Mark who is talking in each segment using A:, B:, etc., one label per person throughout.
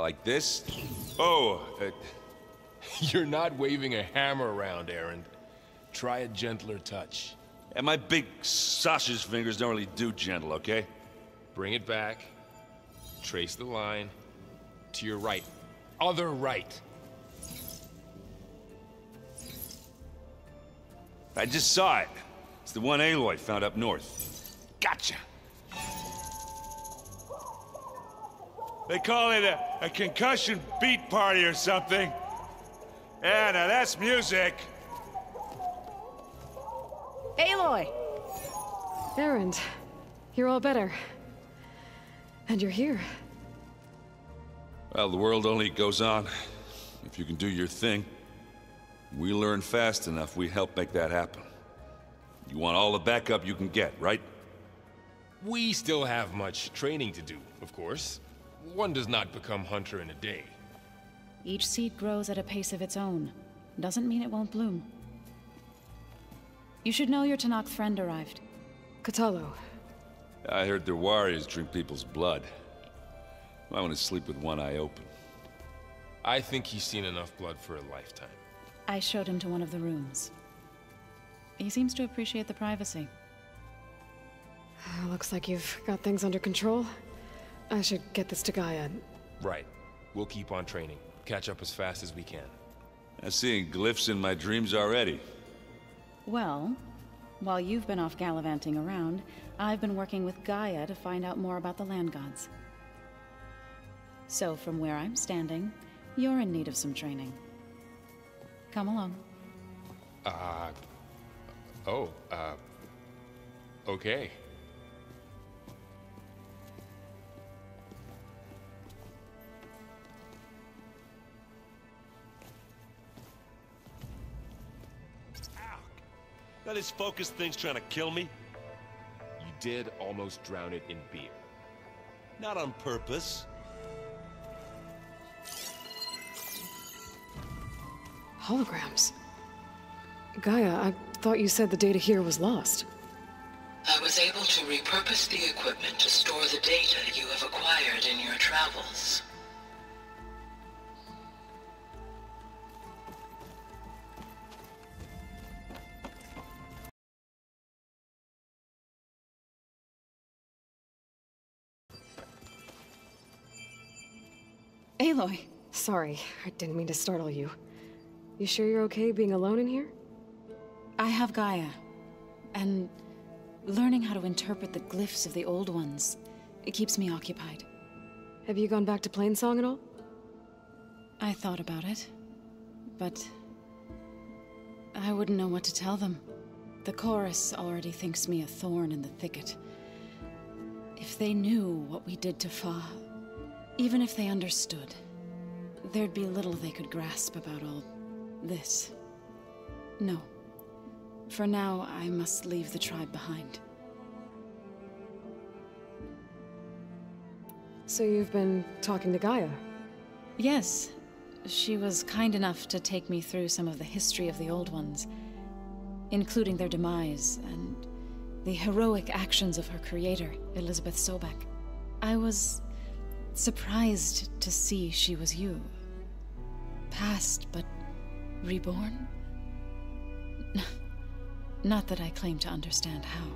A: Like this? Oh,
B: You're not waving a hammer around, Erend. Try a gentler touch.
A: and my big sausage fingers don't really do gentle, okay?
B: Bring it back. Trace the line. To your right. Other right.
A: I just saw it. It's the one Aloy found up north. Gotcha! They call it a concussion beat party or something. Yeah, now that's music.
C: Aloy!
D: Erend, you're all better. And you're here.
A: Well, the world only goes on if you can do your thing. We learn fast enough, we help make that happen. You want all the backup you can get, right?
B: We still have much training to do, of course. One does not become hunter in a day.
C: Each seed grows at a pace of its own. Doesn't mean it won't bloom. You should know your Tenakth friend arrived.
D: Kotallo.
A: I heard their warriors drink people's blood. I want to sleep with one eye open.
B: I think he's seen enough blood for a lifetime.
C: I showed him to one of the rooms. He seems to appreciate the privacy.
D: Looks like you've got things under control. I should get this to Gaia.
B: Right. We'll keep on training. Catch up as fast as we can.
A: I'm seeing glyphs in my dreams already.
C: Well, while you've been off gallivanting around, I've been working with Gaia to find out more about the land gods. So from where I'm standing, you're in need of some training. Come along.
B: Okay.
E: Now this focus thing's trying to kill me?
B: You did almost drown it in beer.
E: Not on purpose.
D: Holograms. Gaia, I thought you said the data here was lost.
F: I was able to repurpose the equipment to store the data you have acquired in your travels.
C: Aloy!
D: Sorry, I didn't mean to startle you. You sure you're okay being alone in here?
C: I have Gaia, and learning how to interpret the glyphs of the old ones, it keeps me occupied.
D: Have you gone back to Plainsong at all?
C: I thought about it, but I wouldn't know what to tell them. The chorus already thinks me a thorn in the thicket. If they knew what we did to Fa, even if they understood, there'd be little they could grasp about all this. No. For now, I must leave the tribe behind.
D: So you've been talking to Gaia?
C: Yes. She was kind enough to take me through some of the history of the old ones, including their demise and the heroic actions of her creator, Elizabeth Sobek. I was surprised to see she was you. Past, but reborn? Not that I claim to understand how.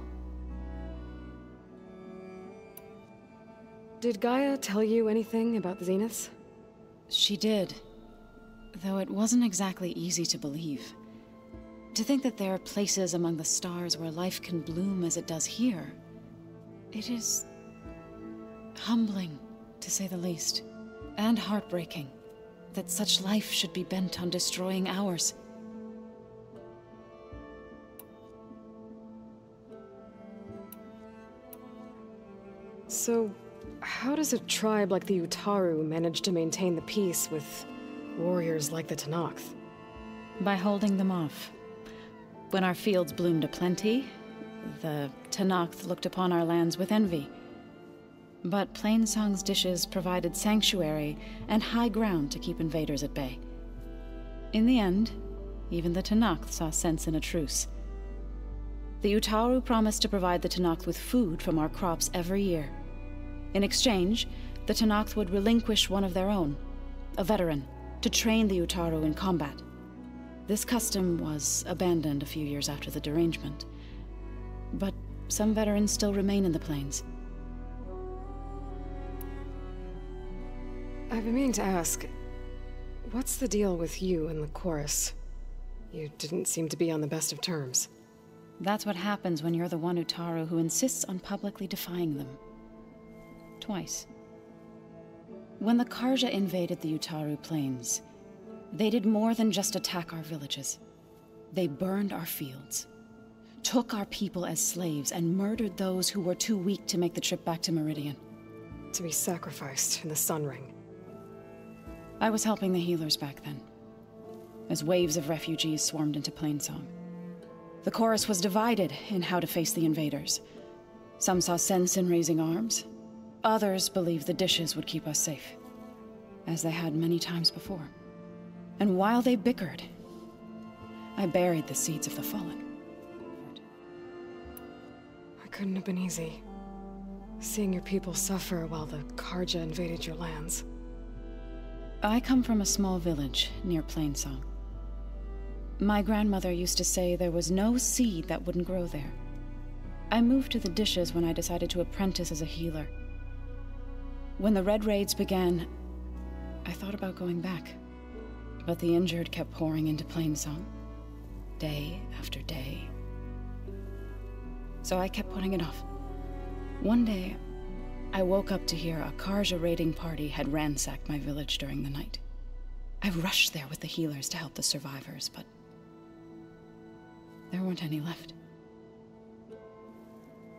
D: Did Gaia tell you anything about the Zeniths?
C: She did, though it wasn't exactly easy to believe. To think that there are places among the stars where life can bloom as it does here, it is humbling, to say the least, and heartbreaking that such life should be bent on destroying ours.
D: So, how does a tribe like the Utaru manage to maintain the peace with warriors like the Tenakth?
C: By holding them off. When our fields bloomed aplenty, the Tenakth looked upon our lands with envy. But Plainsong's dishes provided sanctuary and high ground to keep invaders at bay. In the end, even the Tenakth saw sense in a truce. The Utaru promised to provide the Tenakth with food from our crops every year. In exchange, the Tenakth would relinquish one of their own, a veteran, to train the Utaru in combat. This custom was abandoned a few years after the derangement, but some veterans still remain in the plains.
D: I've been meaning to ask, what's the deal with you and the chorus? You didn't seem to be on the best of terms.
C: That's what happens when you're the one Utaru who insists on publicly defying them. Twice. When the Karja invaded the Utaru plains, they did more than just attack our villages. They burned our fields, took our people as slaves, and murdered those who were too weak to make the trip back to Meridian.
D: To be sacrificed in the Sun Ring.
C: I was helping the healers back then, as waves of refugees swarmed into Plainsong. The chorus was divided in how to face the invaders. Some saw sense in raising arms. Others believed the dishes would keep us safe, as they had many times before. And while they bickered, I buried the seeds of the fallen.
D: It couldn't have been easy, seeing your people suffer while the Karja invaded your lands.
C: I come from a small village near Plainsong. My grandmother used to say there was no seed that wouldn't grow there. I moved to the dishes when I decided to apprentice as a healer. When the Red Raids began, I thought about going back. But the injured kept pouring into Plainsong, day after day. So I kept putting it off. One day, I woke up to hear a Karja raiding party had ransacked my village during the night. I rushed there with the healers to help the survivors, but there weren't any left.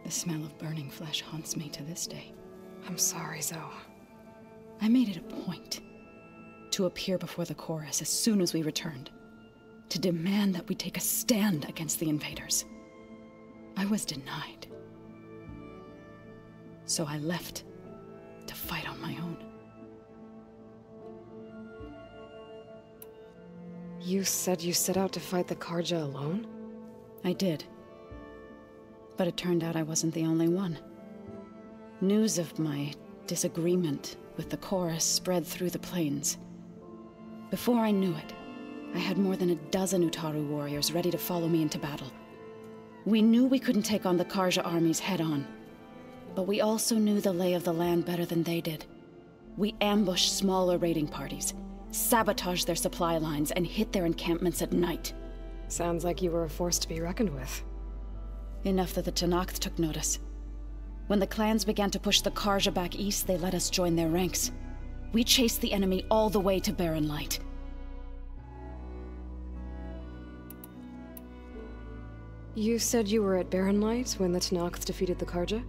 C: The smell of burning flesh haunts me to this day.
D: I'm sorry, Zoe.
C: I made it a point to appear before the chorus as soon as we returned, to demand that we take a stand against the invaders. I was denied. So I left to fight on my own.
D: You said you set out to fight the Karja alone?
C: I did. But it turned out I wasn't the only one. News of my disagreement with the chorus spread through the plains. Before I knew it, I had more than a dozen Utaru warriors ready to follow me into battle. We knew we couldn't take on the Karja armies head-on, but we also knew the lay of the land better than they did. We ambushed smaller raiding parties, sabotaged their supply lines, and hit their encampments at night.
D: Sounds like you were a force to be reckoned with.
C: Enough that the Tenakth took notice. When the clans began to push the Karja back east, they let us join their ranks. We chased the enemy all the way to Barren Light.
D: You said you were at Barren Light when the Tenakth defeated the Karja?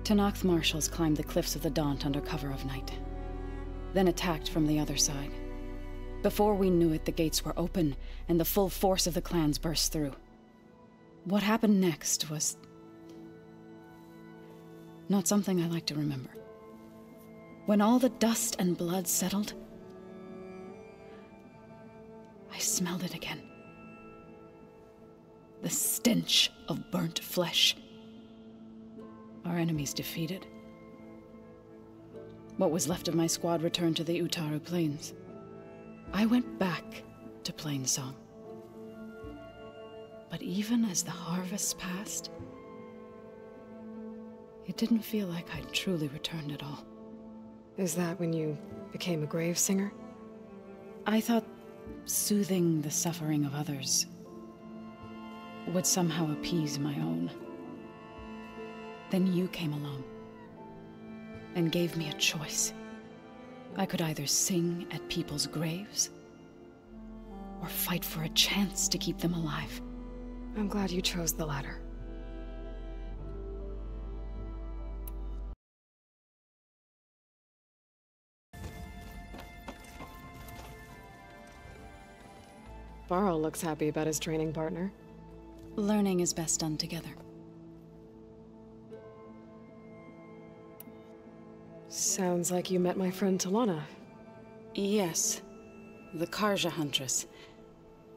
C: Tenakth marshals climbed the cliffs of the Daunt under cover of night, then attacked from the other side. Before we knew it, the gates were open, and the full force of the clans burst through. What happened next was not something I like to remember. When all the dust and blood settled, I smelled it again. The stench of burnt flesh. Our enemies defeated. What was left of my squad returned to the Utaru plains. I went back to Plainsong. But even as the harvests passed, it didn't feel like I'd truly returned at all.
D: Is that when you became a grave singer?
C: I thought soothing the suffering of others would somehow appease my own. Then you came along and gave me a choice. I could either sing at people's graves or fight for a chance to keep them alive.
D: I'm glad you chose the latter. Varl looks happy about his training partner.
C: Learning is best done together.
D: Sounds like you met my friend Talana.
C: Yes, the Karja Huntress.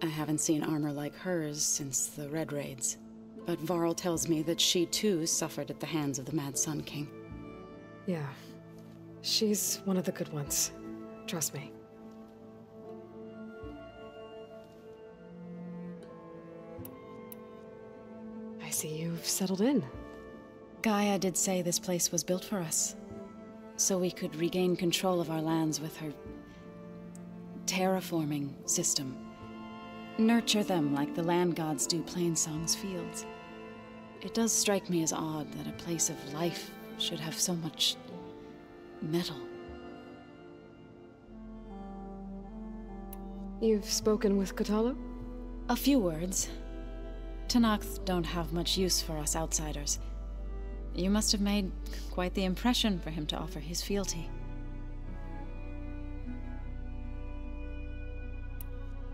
C: I haven't seen armor like hers since the Red Raids, but Varl tells me that she too suffered at the hands of the Mad Sun King.
D: Yeah. She's one of the good ones. Trust me. I see you've settled in.
C: Gaia did say this place was built for us, so we could regain control of our lands with her terraforming system. Nurture them like the land gods do Plainsong's fields. It does strike me as odd that a place of life should have so much metal.
D: You've spoken with Kotallo?
C: A few words. Tenakth don't have much use for us outsiders. You must have made quite the impression for him to offer his fealty.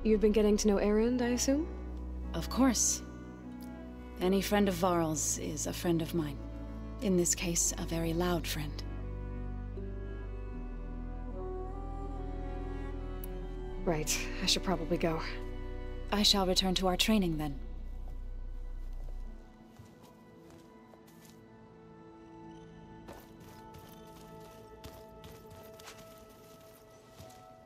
D: You've been getting to know Erend, I assume?
C: Of course. Any friend of Varl's is a friend of mine. In this case, a very loud friend.
D: Right, I should probably go.
C: I shall return to our training then.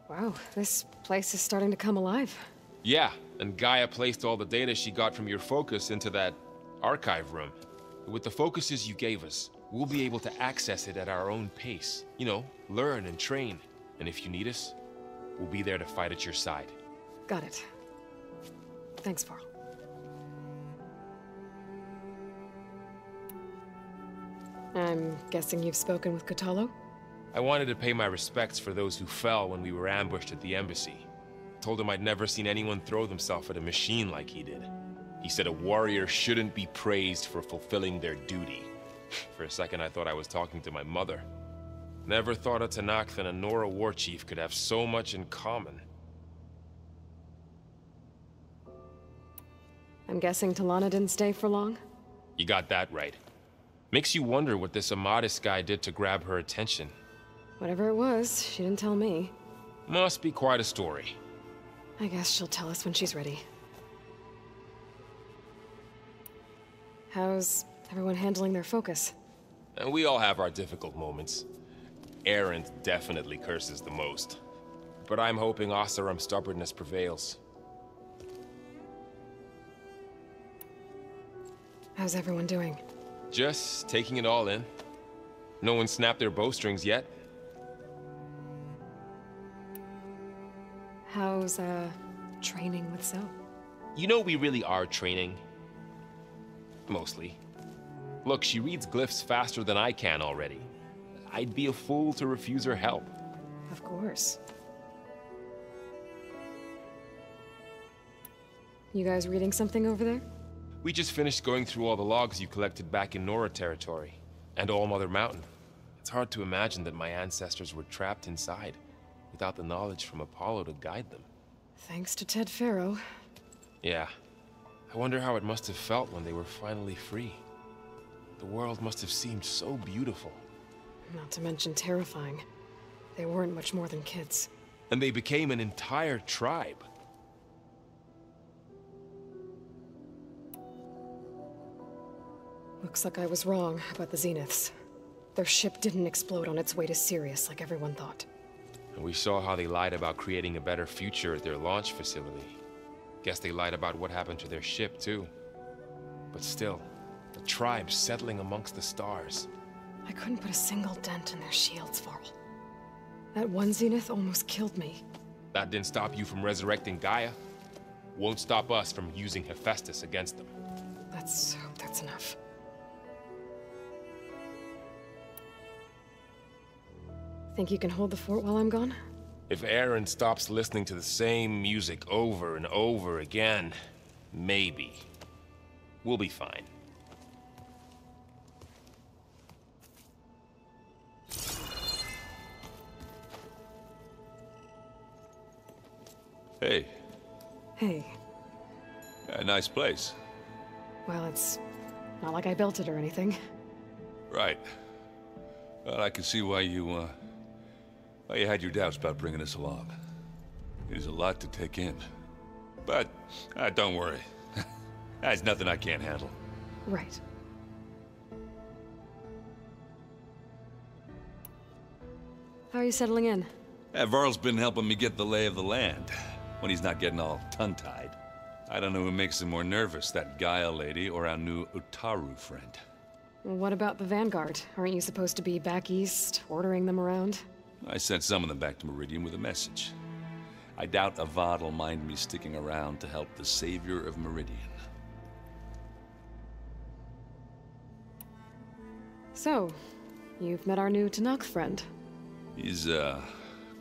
D: Wow, this place is starting to come alive.
B: Yeah, and Gaia placed all the data she got from your focus into that archive room. With the focuses you gave us, we'll be able to access it at our own pace. You know, learn and train. And if you need us, we'll be there to fight at your side.
D: Got it. Thanks, Varl. I'm guessing you've spoken with Kotallo?
B: I wanted to pay my respects for those who fell when we were ambushed at the embassy. Told him I'd never seen anyone throw themselves at a machine like he did. He said a warrior shouldn't be praised for fulfilling their duty. For a second I thought I was talking to my mother. Never thought a Tenakth and a Nora war chief could have so much in common.
D: I'm guessing Talana didn't stay for long?
B: You got that right. Makes you wonder what this Amadis guy did to grab her attention.
D: Whatever it was, she didn't tell me.
B: Must be quite a story.
D: I guess she'll tell us when she's ready. How's everyone handling their focus?
B: And we all have our difficult moments. Erend definitely curses the most. But I'm hoping Oseram's stubbornness prevails.
D: How's everyone doing?
B: Just taking it all in. No one snapped their bowstrings yet.
D: How's, training with Zoe?
B: You know we really are training. Mostly. Look, she reads glyphs faster than I can already. I'd be a fool to refuse her help.
D: Of course. You guys reading something over there?
B: We just finished going through all the logs you collected back in Nora territory, and All Mother Mountain. It's hard to imagine that my ancestors were trapped inside, without the knowledge from Apollo to guide them.
D: Thanks to Ted Faro.
B: Yeah. I wonder how it must have felt when they were finally free. The world must have seemed so beautiful.
D: Not to mention terrifying. They weren't much more than kids.
B: And they became an entire tribe.
D: Looks like I was wrong about the Zeniths. Their ship didn't explode on its way to Sirius like everyone thought.
B: And we saw how they lied about creating a better future at their launch facility. Guess they lied about what happened to their ship, too. But still, the tribe settling amongst the stars.
D: I couldn't put a single dent in their shields, Varl. That one Zenith almost killed me.
B: That didn't stop you from resurrecting Gaia. Won't stop us from using Hephaestus against them.
D: Let's hope that's enough. Think you can hold the fort while I'm gone?
B: If Erend stops listening to the same music over and over again, maybe. We'll be fine.
A: Hey.
D: Hey.
A: Yeah, nice place.
D: Well, it's not like I built it or anything.
A: Right. Well, I can see why you had your doubts about bringing us along. It is a lot to take in. But, don't worry. There's nothing I can't handle.
D: Right. How are you settling in?
A: Varl's been helping me get the lay of the land, when he's not getting all tongue-tied. I don't know who makes him more nervous, that Gaia lady or our new Utaru friend.
D: Well, what about the Vanguard? Aren't you supposed to be back east, ordering them around?
A: I sent some of them back to Meridian with a message. I doubt Avad will mind me sticking around to help the savior of Meridian.
D: So, you've met our new Tanakh friend.
A: He's,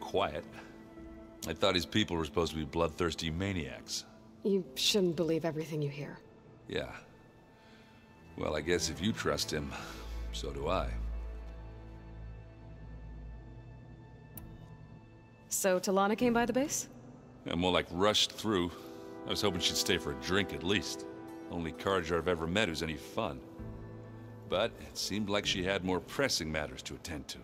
A: quiet. I thought his people were supposed to be bloodthirsty maniacs.
D: You shouldn't believe everything you hear.
A: Yeah. Well, I guess if you trust him, so do I.
D: So, Talana came by the base?
A: Yeah, more like rushed through. I was hoping she'd stay for a drink at least. Only Carja I've ever met who's any fun. But it seemed like she had more pressing matters to attend to.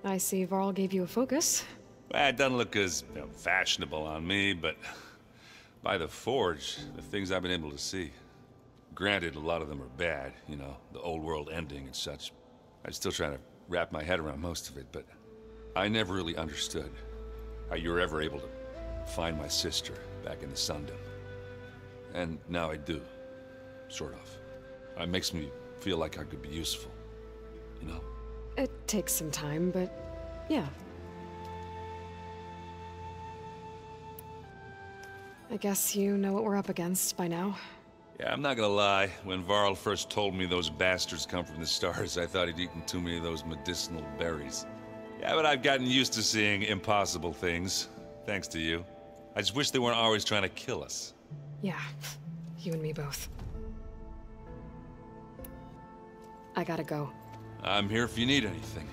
D: I see Varl gave you a focus.
A: Well, it doesn't look as fashionable on me, but by the Forge, the things I've been able to see. Granted, a lot of them are bad, you know, the old world ending and such. I'm still trying to wrap my head around most of it, but I never really understood how you were ever able to find my sister back in the Sundom. And now I do, sort of. It makes me feel like I could be useful, you know?
D: It takes some time, but yeah. I guess you know what we're up against by now.
A: Yeah, I'm not gonna lie. When Varl first told me those bastards come from the stars, I thought he'd eaten too many of those medicinal berries. Yeah, but I've gotten used to seeing impossible things, thanks to you. I just wish they weren't always trying to kill us.
D: Yeah, you and me both. I gotta go.
A: I'm here if you need anything.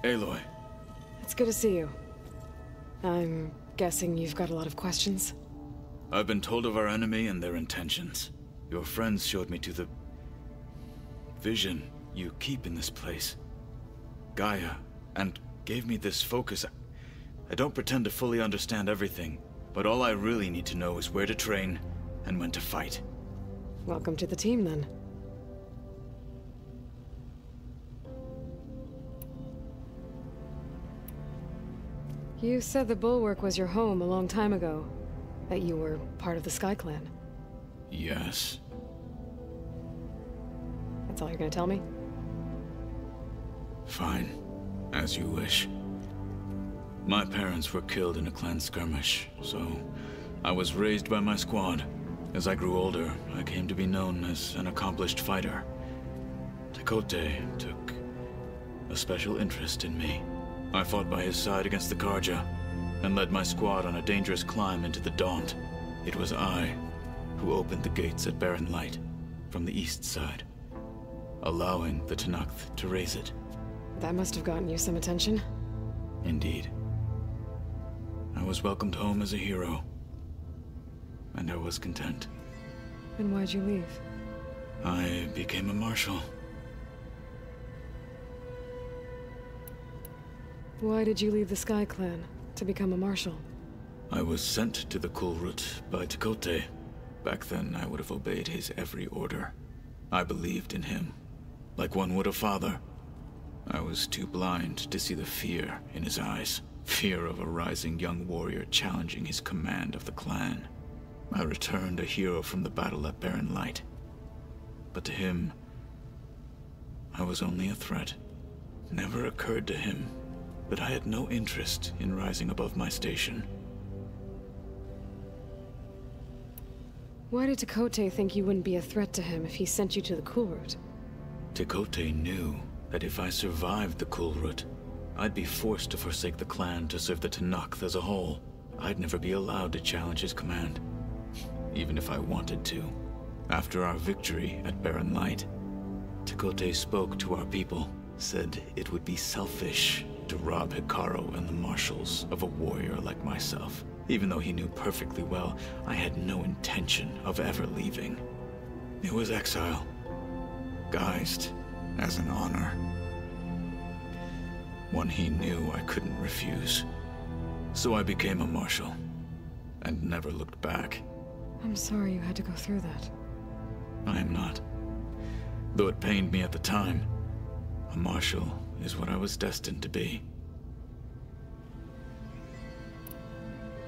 G: Aloy.
D: It's good to see you. I'm guessing you've got a lot of questions?
G: I've been told of our enemy and their intentions. Your friends showed me to the vision you keep in this place, Gaia, and gave me this focus. I don't pretend to fully understand everything, but all I really need to know is where to train and when to fight.
D: Welcome to the team, then. You said the Bulwark was your home a long time ago, that you were part of the Sky Clan.
G: Yes.
D: That's all you're gonna tell me?
G: Fine. As you wish. My parents were killed in a clan skirmish, so I was raised by my squad. As I grew older, I came to be known as an accomplished fighter. Tekote took a special interest in me. I fought by his side against the Carja, and led my squad on a dangerous climb into the Daunt. It was I who opened the gates at Barren Light, from the east side, allowing the Tanakh to raise it.
D: That must have gotten you some attention.
G: Indeed. I was welcomed home as a hero, and I was content.
D: And why'd you leave?
G: I became a marshal.
D: Why did you leave the Sky Clan to become a marshal?
G: I was sent to the Kulrut by Tekote. Back then, I would have obeyed his every order. I believed in him, like one would a father. I was too blind to see the fear in his eyes. Fear of a rising young warrior challenging his command of the clan. I returned a hero from the battle at Barren Light. But to him, I was only a threat. Never occurred to him that I had no interest in rising above my station.
D: Why did Tekote think you wouldn't be a threat to him if he sent you to the Kulrut?
G: Tekote knew that if I survived the Kulrut, I'd be forced to forsake the clan to serve the Tanakh as a whole. I'd never be allowed to challenge his command, even if I wanted to. After our victory at Barren Light, Tekote spoke to our people, said it would be selfish to rob Hikaru and the marshals of a warrior like myself, even though he knew perfectly well I had no intention of ever leaving. It was exile, guised as an honor. One he knew I couldn't refuse. So I became a marshal, and never looked back.
D: I'm sorry you had to go through that.
G: I am not. Though it pained me at the time, a marshal is what I was destined to be.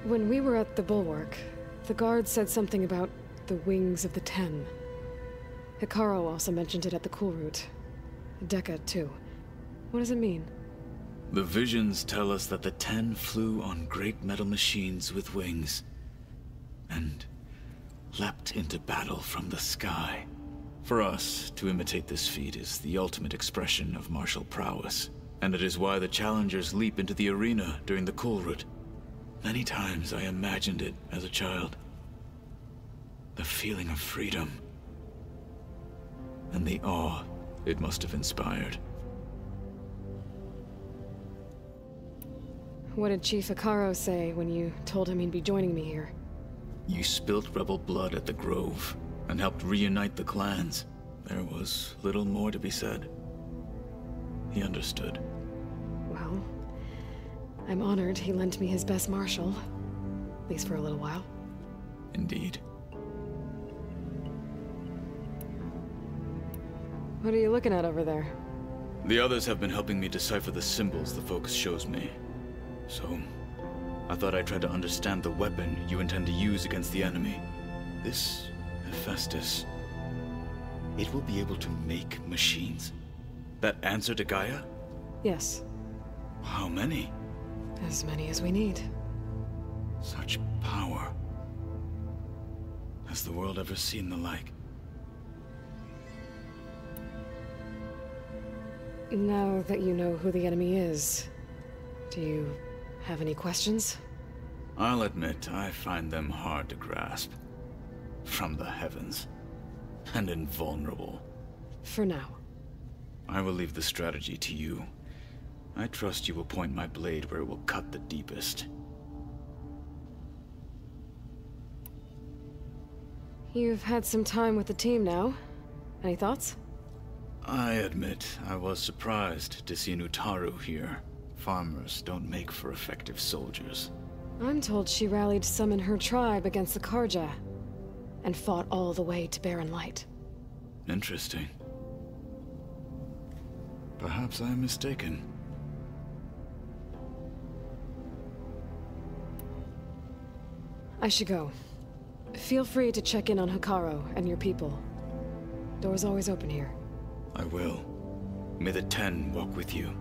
D: When we were at the Bulwark, the guard said something about the wings of the Ten. Hekarro also mentioned it at the Cool Route. Decca, too. What does it mean?
G: The visions tell us that the Ten flew on great metal machines with wings, and leapt into battle from the sky. For us, to imitate this feat is the ultimate expression of martial prowess, and it is why the challengers leap into the arena during the Cool Route. Many times I imagined it as a child. The feeling of freedom, and the awe it must have inspired.
D: What did Chief Hekarro say when you told him he'd be joining me here?
G: You spilt rebel blood at the Grove, and helped reunite the clans. There was little more to be said. He understood.
D: Well, I'm honored he lent me his best marshal. At least for a little while.
G: Indeed.
D: What are you looking at over there?
G: The others have been helping me decipher the symbols the focus shows me. So, I thought I'd try to understand the weapon you intend to use against the enemy. This Hephaestus, it will be able to make machines that answer to Gaia?
D: Yes.
G: How many?
D: As many as we need.
G: Such power. Has the world ever seen the like?
D: Now that you know who the enemy is, do you have any questions?
G: I'll admit, I find them hard to grasp. From the heavens. And invulnerable.
D: For now.
G: I will leave the strategy to you. I trust you will point my blade where it will cut the deepest.
D: You've had some time with the team now. Any thoughts?
G: I admit, I was surprised to see an Utaru here. Farmers don't make for effective soldiers.
D: I'm told she rallied some in her tribe against the Karja, and fought all the way to Barren Light.
G: Interesting. Perhaps I am mistaken.
D: I should go. Feel free to check in on Hekarro and your people. Door's always open here.
G: I will. May the Ten walk with you.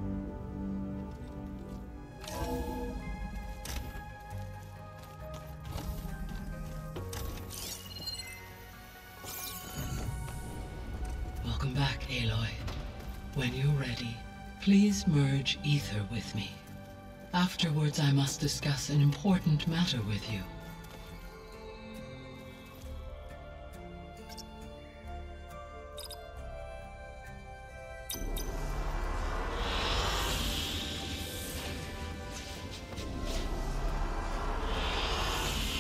F: Welcome back, Aloy. When you're ready, please merge Aither with me. Afterwards, I must discuss an important matter with you.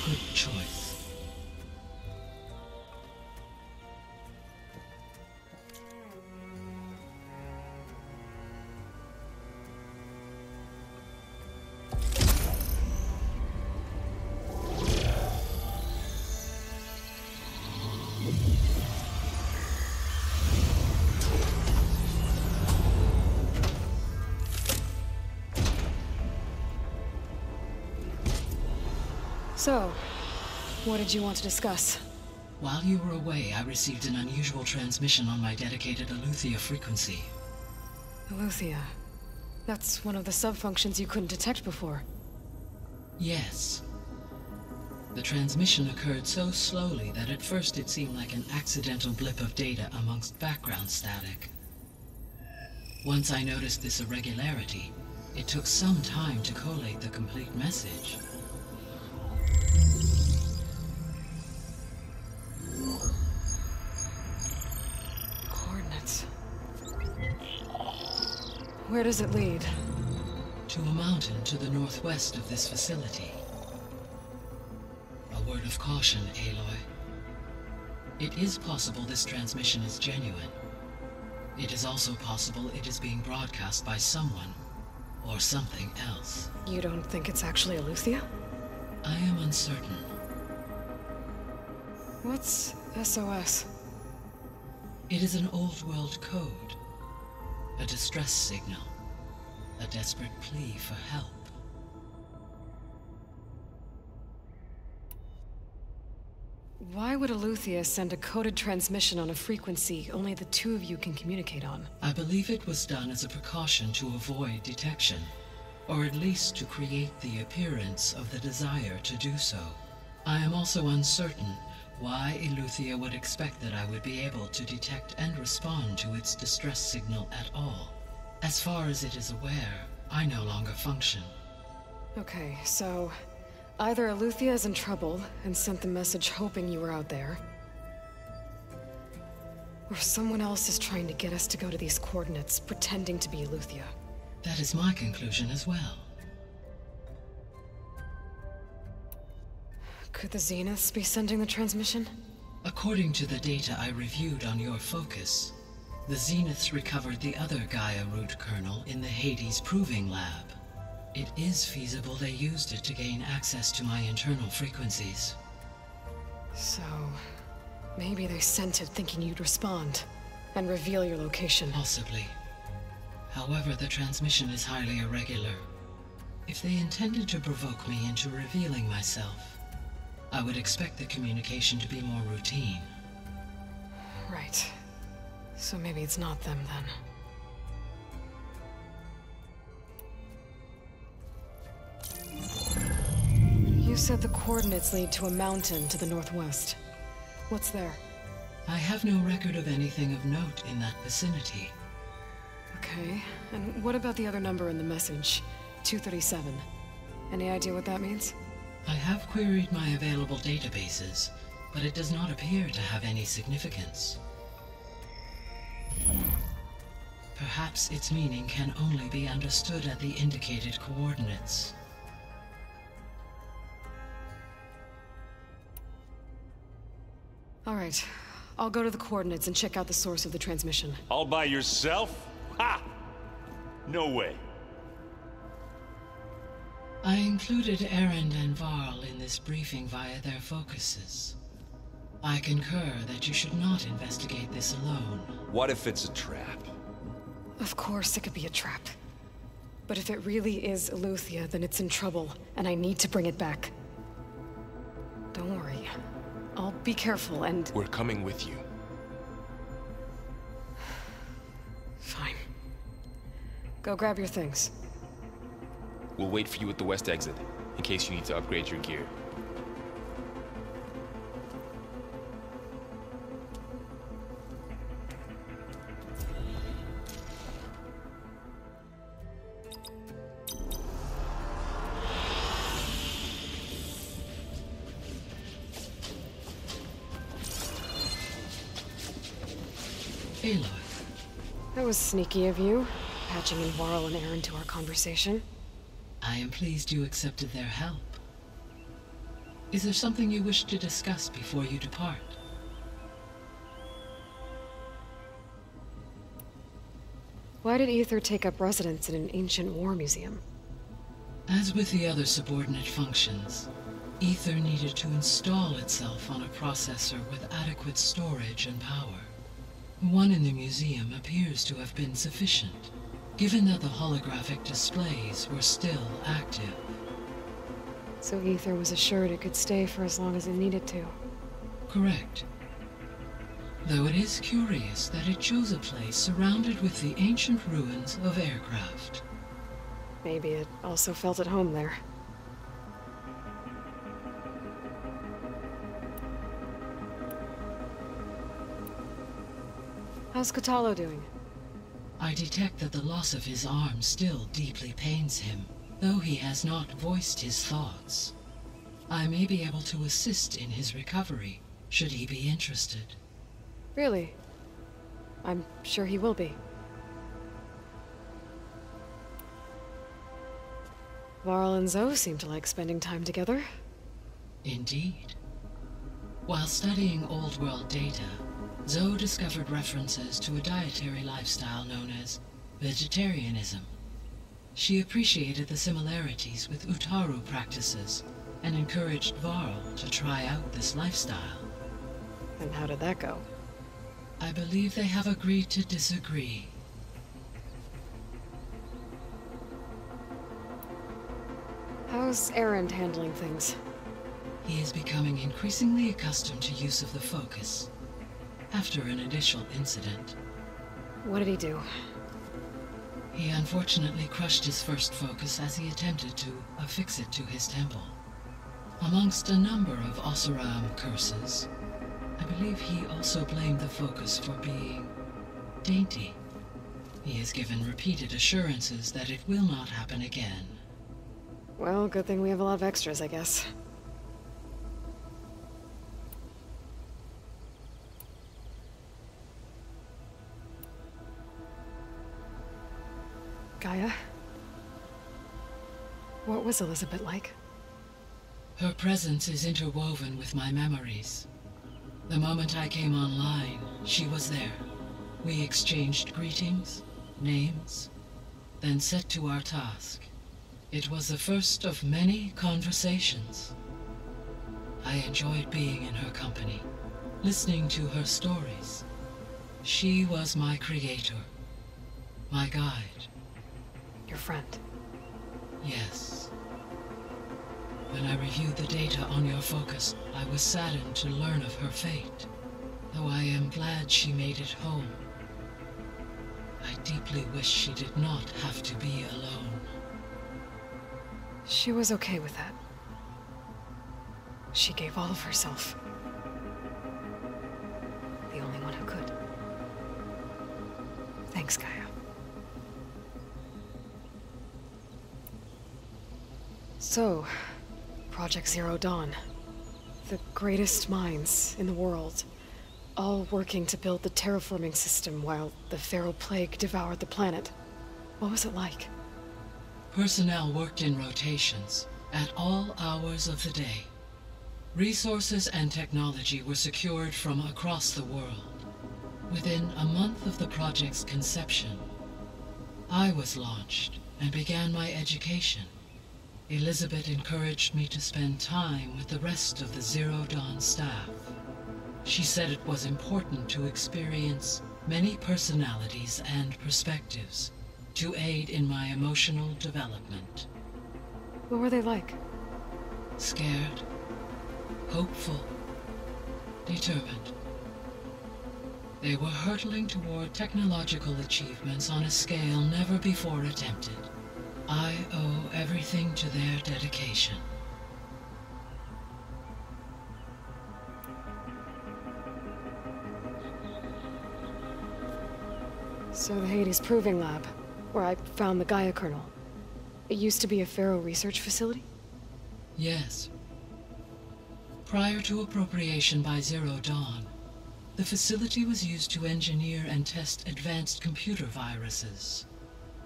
F: Good choice.
D: So, what did you want to discuss?
F: While you were away, I received an unusual transmission on my dedicated Ilithiya frequency.
D: Ilithiya. That's one of the sub-functions you couldn't detect before.
F: Yes. The transmission occurred so slowly that at first it seemed like an accidental blip of data amongst background static. Once I noticed this irregularity, it took some time to collate the complete message.
D: Coordinates. Where does it lead?
F: To a mountain to the northwest of this facility. A word of caution, Aloy. It is possible this transmission is genuine. It is also possible it is being broadcast by someone, or something else.
D: You don't think it's actually Ilithiya?
F: I am uncertain.
D: What's SOS?
F: It is an old world code. A distress signal. A desperate plea for help.
D: Why would Ilithiya send a coded transmission on a frequency only the two of you can communicate on?
F: I believe it was done as a precaution to avoid detection, or at least to create the appearance of the desire to do so. I am also uncertain why Ilithiya would expect that I would be able to detect and respond to its distress signal at all. As far as it is aware, I no longer function.
D: Okay, so either Ilithiya is in trouble and sent the message hoping you were out there, or someone else is trying to get us to go to these coordinates, pretending to be Ilithiya.
F: That is my conclusion as well.
D: Could the Zeniths be sending the transmission?
F: According to the data I reviewed on your focus, the Zeniths recovered the other Gaia root kernel in the Hades Proving Lab. It is feasible they used it to gain access to my internal frequencies.
D: So, maybe they sent it thinking you'd respond and reveal your location.
F: Possibly. However, the transmission is highly irregular. If they intended to provoke me into revealing myself, I would expect the communication to be more routine.
D: Right. So maybe it's not them then. You said the coordinates lead to a mountain to the northwest. What's there?
F: I have no record of anything of note in that vicinity.
D: Okay, and what about the other number in the message? 237. Any idea what that means?
F: I have queried my available databases, but it does not appear to have any significance. Perhaps its meaning can only be understood at the indicated coordinates.
D: All right, I'll go to the coordinates and check out the source of the transmission.
E: All by yourself? Ha! No way.
F: I included Erend and Varl in this briefing via their focuses. I concur that you should not investigate this alone.
E: What if it's a trap?
D: Of course it could be a trap. But if it really is Ilithiya, then it's in trouble, and I need to bring it back. Don't worry. I'll be careful and...
B: We're coming with you.
D: Fine. Go grab your things.
B: We'll wait for you at the west exit, in case you need to upgrade your gear.
F: Aloy.
D: That was sneaky of you, patching in Varl and Erend to our conversation.
F: I am pleased you accepted their help. Is there something you wish to discuss before you depart?
D: Why did Aither take up residence in an ancient war museum?
F: As with the other subordinate functions, Aither needed to install itself on a processor with adequate storage and power. One in the museum appears to have been sufficient, given that the holographic displays were still active.
D: So Aither was assured it could stay for as long as it needed to.
F: Correct. Though it is curious that it chose a place surrounded with the ancient ruins of aircraft.
D: Maybe it also felt at home there. How's Kotallo doing?
F: I detect that the loss of his arm still deeply pains him, though he has not voiced his thoughts. I may be able to assist in his recovery, should he be interested.
D: Really? I'm sure he will be. Varl and Zoe seem to like spending time together.
F: Indeed. While studying old world data, Zoe discovered references to a dietary lifestyle known as vegetarianism. She appreciated the similarities with Utaru practices and encouraged Varl to try out this lifestyle.
D: And how did that go?
F: I believe they have agreed to disagree.
D: How's Erend handling things?
F: He is becoming increasingly accustomed to use of the focus, after an initial incident.
D: What did he do?
F: He unfortunately crushed his first focus as he attempted to affix it to his temple. Amongst a number of Oseram curses, I believe he also blamed the focus for being dainty. He has given repeated assurances that it will not happen again.
D: Well, good thing we have a lot of extras, I guess. Gaia? What was Elizabeth like?
F: Her presence is interwoven with my memories. The moment I came online, she was there. We exchanged greetings, names, then set to our task. It was the first of many conversations. I enjoyed being in her company, listening to her stories. She was my creator, my guide.
D: Your friend?
F: Yes. When I reviewed the data on your focus, I was saddened to learn of her fate, though I am glad she made it home. I deeply wish she did not have to be alone.
D: She was okay with that. She gave all of herself. The only one who could. Thanks, Gaia. So, Project Zero Dawn. The greatest minds in the world, all working to build the terraforming system while the Pharaoh Plague devoured the planet. What was it like?
F: Personnel worked in rotations, at all hours of the day. Resources and technology were secured from across the world. Within a month of the project's conception, I was launched and began my education. Elizabeth encouraged me to spend time with the rest of the Zero Dawn staff. She said it was important to experience many personalities and perspectives to aid in my emotional development.
D: What were they like?
F: Scared, hopeful, determined. They were hurtling toward technological achievements on a scale never before attempted. I owe everything to their dedication.
D: So the Hades Proving Lab, where I found the Gaia kernel. It used to be a Pharaoh research facility?
F: Yes. Prior to appropriation by Zero Dawn, the facility was used to engineer and test advanced computer viruses.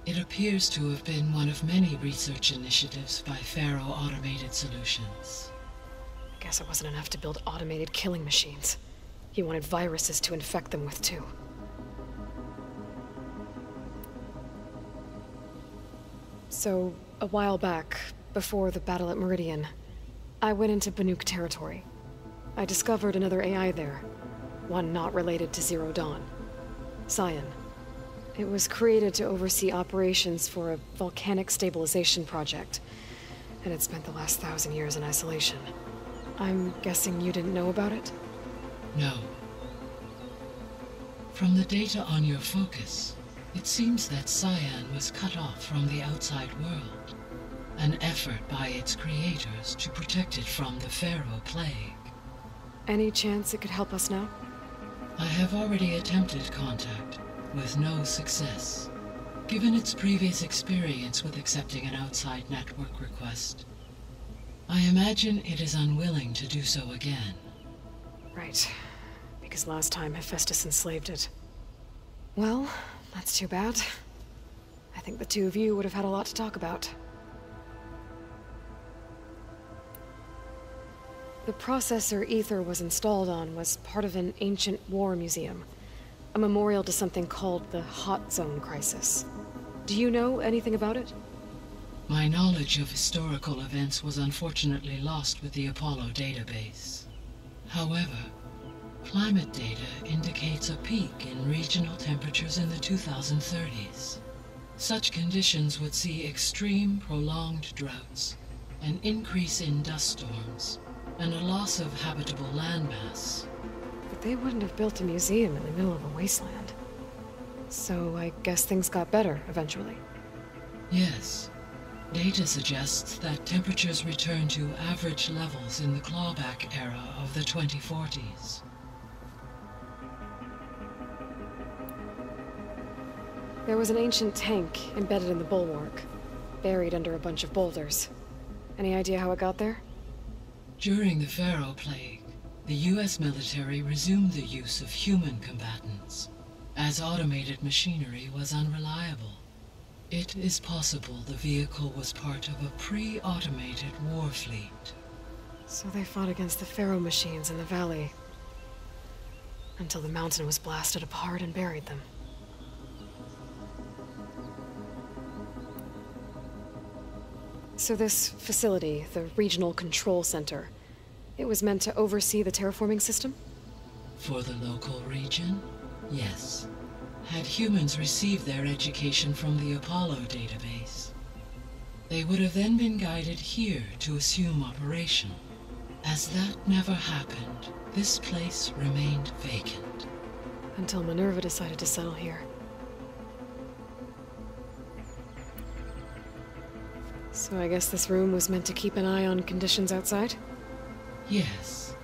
F: It appears to have been one of many research initiatives by Pharaoh Automated Solutions.
D: I guess it wasn't enough to build automated killing machines. He wanted viruses to infect them with, too. So, a while back, before the battle at Meridian, I went into Banuk territory. I discovered another AI there, one not related to Zero Dawn. Cyan. It was created to oversee operations for a volcanic stabilization project, and it spent the last 1,000 years in isolation. I'm guessing you didn't know about it?
F: No. From the data on your focus, it seems that Cyan was cut off from the outside world, an effort by its creators to protect it from the Pharaoh Plague.
D: Any chance it could help us now?
F: I have already attempted contact, with no success. Given its previous experience with accepting an outside network request, I imagine it is unwilling to do so again.
D: Right. Because last time Hephaestus enslaved it. Well, that's too bad. I think the two of you would have had a lot to talk about. The processor Aither was installed on was part of an ancient war museum. A memorial to something called the Hot Zone Crisis. Do you know anything about it?
F: My knowledge of historical events was unfortunately lost with the Apollo database. However, climate data indicates a peak in regional temperatures in the 2030s. Such conditions would see extreme, prolonged droughts, an increase in dust storms, and a loss of habitable landmass.
D: But they wouldn't have built a museum in the middle of a wasteland. So I guess things got better eventually.
F: Yes. Data suggests that temperatures returned to average levels in the clawback era of the 2040s.
D: There was an ancient tank embedded in the bulwark, buried under a bunch of boulders. Any idea how it got there?
F: During the Pharaoh Plague, the US military resumed the use of human combatants, as automated machinery was unreliable. It is possible the vehicle was part of a pre-automated war fleet.
D: So they fought against the Pharaoh machines in the valley, until the mountain was blasted apart and buried them. So this facility, the Regional Control Center, it was meant to oversee the terraforming system?
F: For the local region, yes. Had humans received their education from the Apollo database, they would have then been guided here to assume operation. As that never happened, this place remained vacant.
D: Until Minerva decided to settle here. So I guess this room was meant to keep an eye on conditions outside?
F: Yes.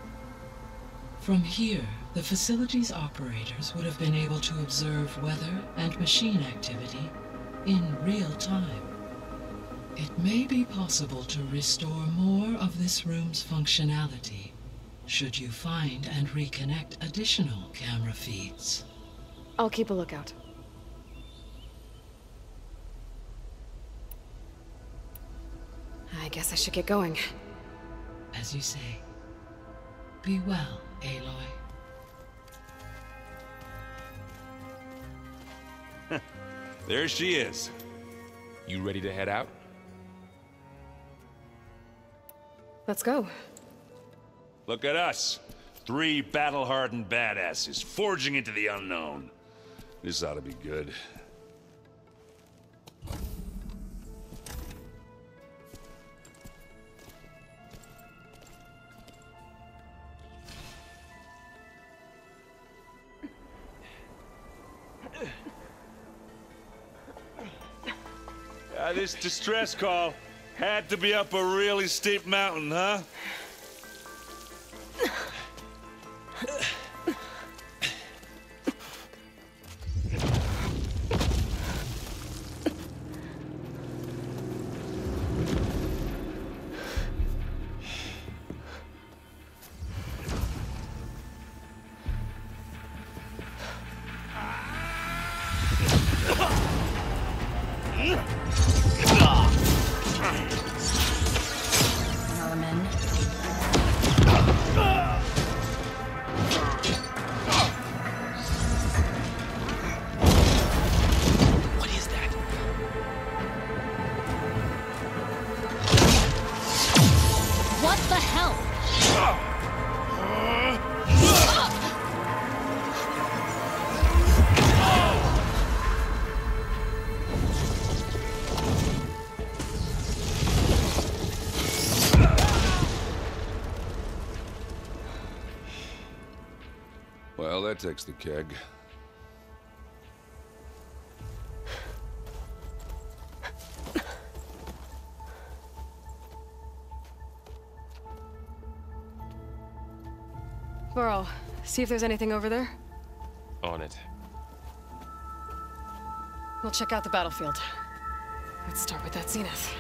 F: From here, the facility's operators would have been able to observe weather and machine activity in real time. It may be possible to restore more of this room's functionality, should you find and reconnect additional camera feeds.
D: I'll keep a lookout. I guess I should get going.
F: As you say. Be well, Aloy.
A: There she is.
B: You ready to head out?
D: Let's go.
A: Look at us. 3 battle-hardened badasses forging into the unknown. This ought to be good. This distress call had to be up a really steep mountain, huh? Well, that takes the keg.
D: Varl, see if there's anything over there.
B: On it.
D: We'll check out the battlefield. Let's start with that zenith.